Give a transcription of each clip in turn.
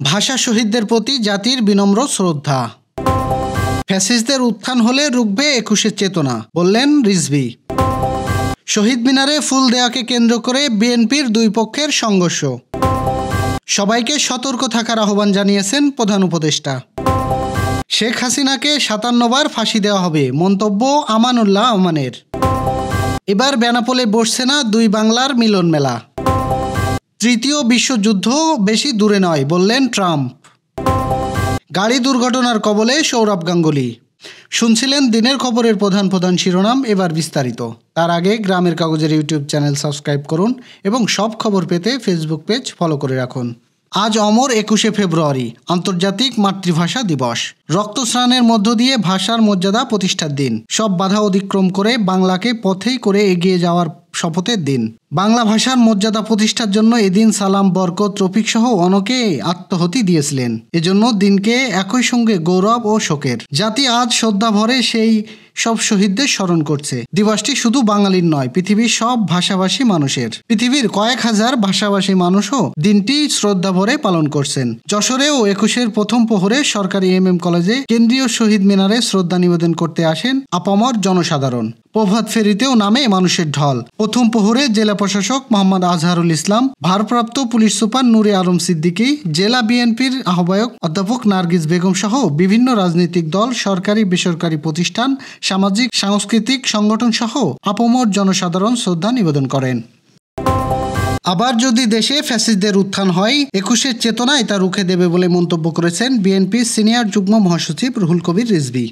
ভাষা শহীদদের প্রতি জাতির বিনম্র শ্রদ্ধা। ফ্যাসিস্টদের উত্থান হলে রুখবে ২১-এর চেতনা, বললেন রিজভী। শহীদ মিনারে ফুল দেওয়াকে কেন্দ্র করে বিএনপির দুই পক্ষের সংঘর্ষ। সবাইকে সতর্ক থাকার আহ্বান জানিয়েছেন প্রধান উপদেষ্টা। শেখ হাসিনাকে ৫৭ বার ফাঁসি দেওয়া হবে, মন্তব্য আমানুল্লাহ আমানের। এবার বেনাপোলে বসছে না দুই বাংলার মিলন মেলা। তৃতীয় বিশ্বযুদ্ধ বেশি দূরে নয়, বললেন ট্রাম্প। গাড়ি দুর্ঘটনার কবলে সৌরভ গাঙ্গুলি। শুনছিলেন দিনের খবরের প্রধান প্রধান শিরোনাম, এবার বিস্তারিত। তার আগে গ্রামের কাগজের ইউটিউব চ্যানেল সাবস্ক্রাইব করুন এবং সব খবর পেতে ফেসবুক পেজ ফলো করে রাখুন। আজ অমর ২১শে ফেব্রুয়ারি, আন্তর্জাতিক মাতৃভাষা দিবস। রক্তস্নানের মধ্য দিয়ে ভাষার মর্যাদা প্রতিষ্ঠার দিন। সব বাধা অতিক্রম করে বাংলাকে পথেই করে এগিয়ে যাওয়ার শপথের দিন। বাংলা ভাষার মর্যাদা প্রতিষ্ঠার জন্য এদিন সালাম, বরকত, রফিক সহ অনেকে আত্মহতি দিয়েছিলেন। এজন্য দিনকে একই সঙ্গে গৌরব ও শোকের। জাতি আজ শ্রদ্ধা ভরে সেই সব শহীদদের স্মরণ করছে। দিবসটি শুধু বাঙালির নয়, পৃথিবীর সব ভাষাভাষী মানুষের। পৃথিবীর কয়েক হাজার ভাষাভাষী মানুষও দিনটি শ্রদ্ধা ভরে পালন করছেন। যশোরেও ২১-এর প্রথম প্রহরে সরকারি MM কলেজে কেন্দ্রীয় শহীদ মিনারে শ্রদ্ধা নিবেদন করতে আসেন আপামর জনসাধারণ। প্রভাত ফেরিতেও নামে মানুষের ঢল। প্রথম প্রহরে জেলা প্রশাসক মোহাম্মদ আজহারুল ইসলাম, ভারপ্রাপ্ত পুলিশ সুপার নূরে আলম সিদ্দিকী, জেলা বিএনপির আহ্বায়ক অধ্যাপক নার্গিস বেগম সহ বিভিন্ন রাজনৈতিক দল, সরকারি বেসরকারি প্রতিষ্ঠান, সামাজিক সাংস্কৃতিক সংগঠন সহ আপামর জনসাধারণ শ্রদ্ধা নিবেদন করেন। আবার যদি দেশে ফ্যাসিস্টদের উত্থান হয়, ২১-এর চেতনায় তা রুখে দেবে বলে মন্তব্য করেছেন বিএনপির সিনিয়র যুগ্ম মহাসচিব রুহুল কবির রিজভী।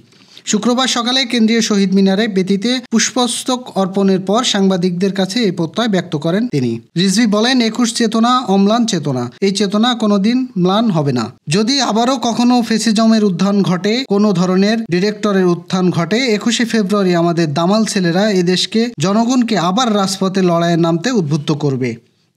শুক্রবার সকালে কেন্দ্রীয় শহীদ মিনারে বেদিতে পুষ্পস্তক অর্পণের পর সাংবাদিকদের কাছে এই প্রত্যয় ব্যক্ত করেন তিনি। রিজভী বলেন, ২১ চেতনা অম্লান চেতনা। এই চেতনা কোনোদিন ম্লান হবে না। যদি আবারও কখনো ফ্যাসিজমের উত্থান ঘটে, কোনো ধরনের ডিরেক্টরের উত্থান ঘটে, ২১শে ফেব্রুয়ারি আমাদের দামাল ছেলেরা এদেশকে, জনগণকে আবার রাজপথে লড়াইয়ে নামতে উদ্বুদ্ধ করবে।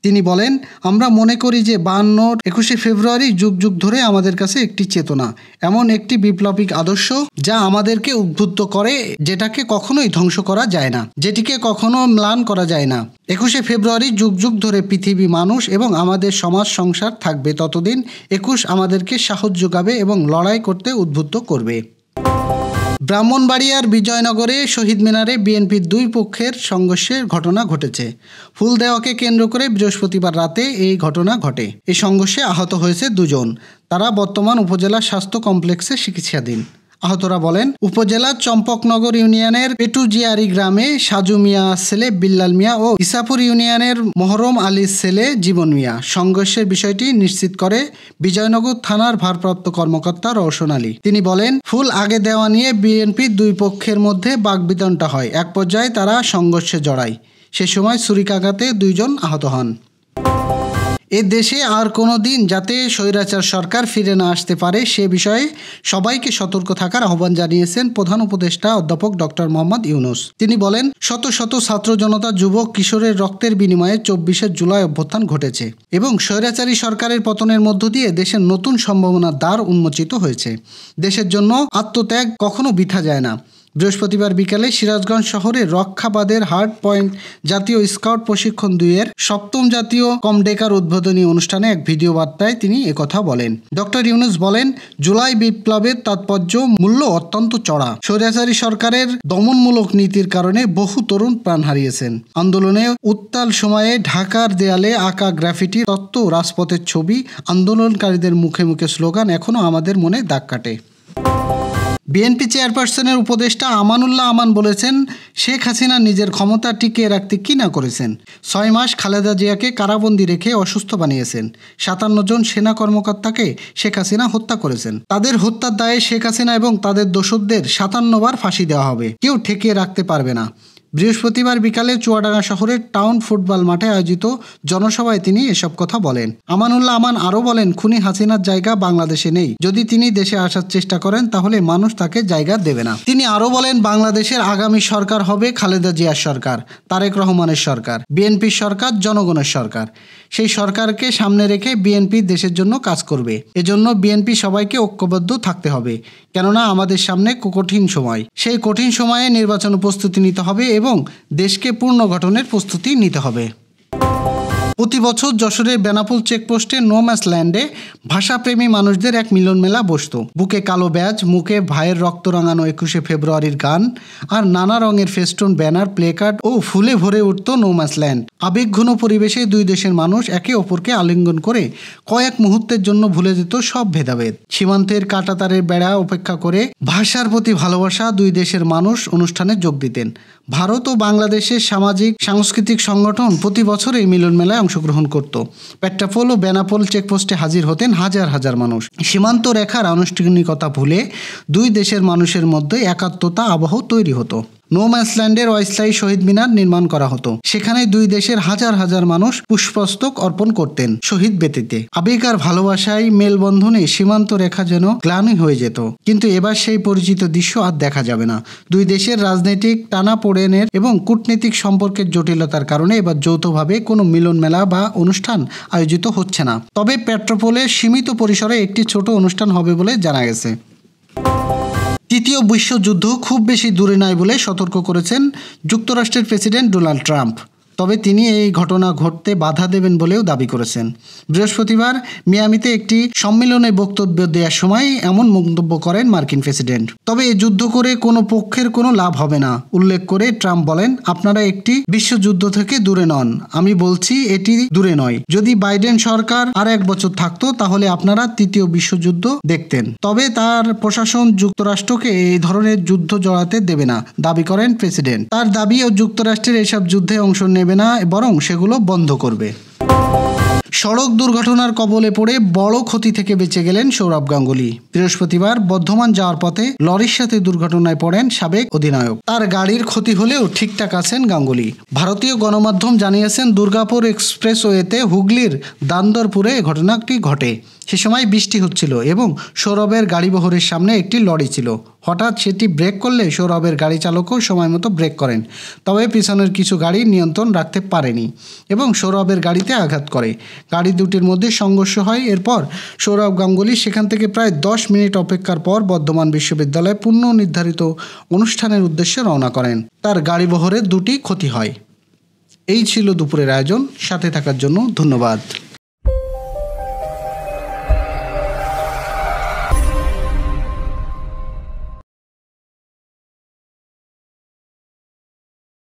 তিনি বলেন, আমরা মনে করি যে ৫২-র ২১শে ফেব্রুয়ারি যুগ যুগ ধরে আমাদের কাছে একটি চেতনা, এমন একটি বিপ্লবিক আদর্শ যা আমাদেরকে উদ্বুদ্ধ করে, যেটাকে কখনোই ধ্বংস করা যায় না, যেটিকে কখনো ম্লান করা যায় না। ২১শে ফেব্রুয়ারি যুগ যুগ ধরে পৃথিবী, মানুষ এবং আমাদের সমাজ সংসার থাকবে ততদিন ২১ আমাদেরকে সাহস যোগাবে এবং লড়াই করতে উদ্বুদ্ধ করবে। ব্রাহ্মণবাড়িয়ার বিজয়নগরে শহীদ মিনারে বিএনপির দুই পক্ষের সংঘর্ষের ঘটনা ঘটেছে। ফুল দেওয়াকে কেন্দ্র করে বৃহস্পতিবার রাতে এই ঘটনা ঘটে। এই সংঘর্ষে আহত হয়েছে দুজন। তারা বর্তমান উপজেলা স্বাস্থ্য কমপ্লেক্সে চিকিৎসাধীন। আহতরা বলেন, উপজেলার চম্পকনগর ইউনিয়নের পেটুজিয়ারি গ্রামে সাজু মিয়ার ছেলে বিল্লাল মিয়া ও ইসাপুর ইউনিয়নের মহরম আলীর ছেলে জীবন মিয়া। সংঘর্ষের বিষয়টি নিশ্চিত করে বিজয়নগর থানার ভারপ্রাপ্ত কর্মকর্তা রওশন আলী। তিনি বলেন, ফুল আগে দেওয়া নিয়ে বিএনপির দুই পক্ষের মধ্যে বাকবিতণ্ডা হয়। এক পর্যায়ে তারা সংঘর্ষে জড়ায়। সে সময় ছুরিকাঘাতে দুইজন আহত হন। এ দেশে আর কোনো দিন যাতে স্বৈরাচার সরকার ফিরে না আসতে পারে সে বিষয়ে সবাইকে সতর্ক থাকার আহ্বান জানিয়েছেন প্রধান উপদেষ্টা অধ্যাপক ডক্টর মোহাম্মদ ইউনূস। তিনি বলেন, শত শত ছাত্র জনতা, যুবক, কিশোরের রক্তের বিনিময়ে ২৪শে জুলাই অভ্যুত্থান ঘটেছে এবং স্বৈরাচারী সরকারের পতনের মধ্য দিয়ে দেশের নতুন সম্ভাবনার দ্বার উন্মোচিত হয়েছে। দেশের জন্য আত্মত্যাগ কখনো বৃথা যায় না। বৃহস্পতিবার বিকালে সিরাজগঞ্জ শহরে রক্ষাবাদের হার্ড পয়েন্ট জাতীয় স্কাউট প্রশিক্ষণ ২-এর ৭ম জাতীয় কমডেকার উদ্বোধনী অনুষ্ঠানে এক ভিডিও বার্তায় তিনি একথা বলেন। ডক্টর ইউনূস বলেন, জুলাই বিপ্লবের তাৎপর্য মূল্য অত্যন্ত চড়া। স্বৈরাচারী সরকারের দমনমূলক নীতির কারণে বহু তরুণ প্রাণ হারিয়েছেন। আন্দোলনে উত্তাল সময়ে ঢাকার দেয়ালে আঁকা গ্রাফিটি, তত্ত্ব, রাজপথের ছবি, আন্দোলনকারীদের মুখে মুখে স্লোগান এখনও আমাদের মনে দাগ কাটে। বিএনপি চেয়ারপারসনের উপদেষ্টা আমানুল্লাহ আমান বলেছেন, শেখ হাসিনা নিজের ক্ষমতা টিকিয়ে রাখতে কি না করেছেন। ৬ মাস খালেদা জিয়াকে কারাবন্দী রেখে অসুস্থ বানিয়েছেন। ৫৭ জন সেনা কর্মকর্তাকে শেখ হাসিনা হত্যা করেছেন। তাদের হত্যার দায়ে শেখ হাসিনা এবং তাদের দোসরদের ৫৭ বার ফাঁসি দেওয়া হবে। কেউ ঠেকিয়ে রাখতে পারবে না। বৃহস্পতিবার বিকালে চুয়াডাঙ্গা শহরের টাউন ফুটবল মাঠে আয়োজিত জনসভায় তিনি এসব কথা বলেন। আমানুল্লাহ আমান আরও বলেন, খুনি হাসিনার জায়গা বাংলাদেশে নেই। যদি তিনি দেশে আসার চেষ্টা করেন তাহলে মানুষ তাকে জায়গা দেবে না। তিনি আরও বলেন, বাংলাদেশের আগামী সরকার হবে খালেদা জিয়ার সরকার, তারেক রহমানের সরকার, বিএনপির সরকার, জনগণের সরকার। সেই সরকারকে সামনে রেখে বিএনপি দেশের জন্য কাজ করবে। এজন্য বিএনপি সবাইকে ঐক্যবদ্ধ থাকতে হবে, কেননা আমাদের সামনে কঠিন সময়। সেই কঠিন সময়ে নির্বাচন প্রস্তুতি নিতে হবে এবং দেশকে পুনর্গঠনের প্রস্তুতি নিতে হবে। প্রতি বছর যশোরের বেনাপোল চেকপোস্টে নো ম্যাচ ল্যান্ডে ভাষাপ্রেমী মানুষদের এক মিলন মেলা বসত। বুকে কালো ব্যাজ, মুখে ভাইয়ের রক্ত রাঙানো 21শে ফেব্রুয়ারির গান আর নানা রঙের ফেস্টুন, ব্যানার, প্লেকার্ড ও ফুলে ভরে উঠত নো ম্যাচ ল্যান্ড। আবেগঘন পরিবেশে দুই দেশের মানুষ একে অপরকে আলিঙ্গন করে কয়েক মুহূর্তের জন্য ভুলে যেত সব ভেদাভেদ। সীমান্তের কাঁটাতারের বেড়া উপেক্ষা করে ভাষার প্রতি ভালোবাসা দুই দেশের মানুষ অনুষ্ঠানে যোগ দিতেন। ভারত ও বাংলাদেশের সামাজিক সাংস্কৃতিক সংগঠন প্রতি বছর এই মিলন মেলায় অংশগ্রহণ করত। পেট্রাপোল ও বেনাপোল চেকপোস্টে হাজির হতেন হাজার হাজার মানুষ। সীমান্ত রেখার আনুষ্ঠানিকতা ভুলে দুই দেশের মানুষের মধ্যে একাত্মতা আবহ তৈরি হতো। নো ম্যাচল্যান্ডের অস্থায়ী শহীদ মিনার নির্মাণ করা হতো। সেখানে দুই দেশের হাজার হাজার মানুষ পুষ্পস্তক অর্পণ করতেন শহীদ বেদিতে। আবেগ আর ভালোবাসায় মেলবন্ধনে সীমান্ত রেখা যেন গ্লানি হয়ে যেত। কিন্তু এবার সেই পরিচিত দৃশ্য আর দেখা যাবে না। দুই দেশের রাজনৈতিক টানাপোড়েনের এবং কূটনৈতিক সম্পর্কের জটিলতার কারণে এবার যৌথভাবে কোনো মিলন মেলা বা অনুষ্ঠান আয়োজিত হচ্ছে না। তবে পেট্রাপোলে সীমিত পরিসরে একটি ছোট অনুষ্ঠান হবে বলে জানা গেছে। তৃতীয় বিশ্বযুদ্ধ খুব বেশি দূরে নয় বলে সতর্ক করেছেন যুক্তরাষ্ট্রের প্রেসিডেন্ট ডোনাল্ড ট্রাম্প। তবে তিনি এই ঘটনা ঘটতে বাধা দেবেন বলেও দাবি করেছেন। বৃহস্পতিবার মিয়ামিতে একটি সম্মেলনে বক্তব্য দেওয়ার সময় এমন মন্তব্য করেন মার্কিন প্রেসিডেন্ট। তবে এই যুদ্ধ করে কোনো পক্ষের কোনো লাভ হবে না উল্লেখ করে ট্রাম্প বলেন, আপনারা একটি বিশ্বযুদ্ধ থেকে দূরে নন। আমি বলছি এটি দূরে নয়। যদি বাইডেন সরকার আর 1 বছর থাকতো তাহলে আপনারা তৃতীয় বিশ্বযুদ্ধ দেখতেন। তবে তার প্রশাসন যুক্তরাষ্ট্রকে এই ধরনের যুদ্ধ জড়াতে দেবে না দাবি করেন প্রেসিডেন্ট। তার দাবি ও যুক্তরাষ্ট্রের এসব যুদ্ধে অংশ নেবে না, বরং সেগুলো বন্ধ করবে। সড়ক দুর্ঘটনার কবলে পড়ে বড় ক্ষতি থেকে বেঁচে গেলেন সৌরভ গাঙ্গুলী। বৃহস্পতিবার বর্ধমান যাওয়ার পথে লরির সাথে দুর্ঘটনায় পড়েন সাবেক অধিনায়ক। তার গাড়ির ক্ষতি হলেও ঠিকঠাক আছেন গাঙ্গুলী। ভারতীয় গণমাধ্যম জানিয়েছেন, দুর্গাপুর এক্সপ্রেসওয়েতে হুগলির দান্দরপুরে ঘটনাটি ঘটে। সে সময় বৃষ্টি হচ্ছিল এবং সৌরভের গাড়িবহরের সামনে একটি লরি ছিল। হঠাৎ সেটি ব্রেক করলে সৌরভের গাড়ি চালকও সময় মতো ব্রেক করেন। তবে পিছনের কিছু গাড়ি নিয়ন্ত্রণ রাখতে পারেনি এবং সৌরভের গাড়িতে আঘাত করে। গাড়ি দুটির মধ্যে সংঘর্ষ হয়। এরপর সৌরভ গাঙ্গুলী সেখান থেকে প্রায় 10 মিনিট অপেক্ষার পর বর্ধমান বিশ্ববিদ্যালয়ে পূর্ণ নির্ধারিত অনুষ্ঠানের উদ্দেশ্যে রওনা করেন। তার গাড়িবহরের 2টি ক্ষতি হয়। এই ছিল দুপুরের আয়োজন। সাথে থাকার জন্য ধন্যবাদ।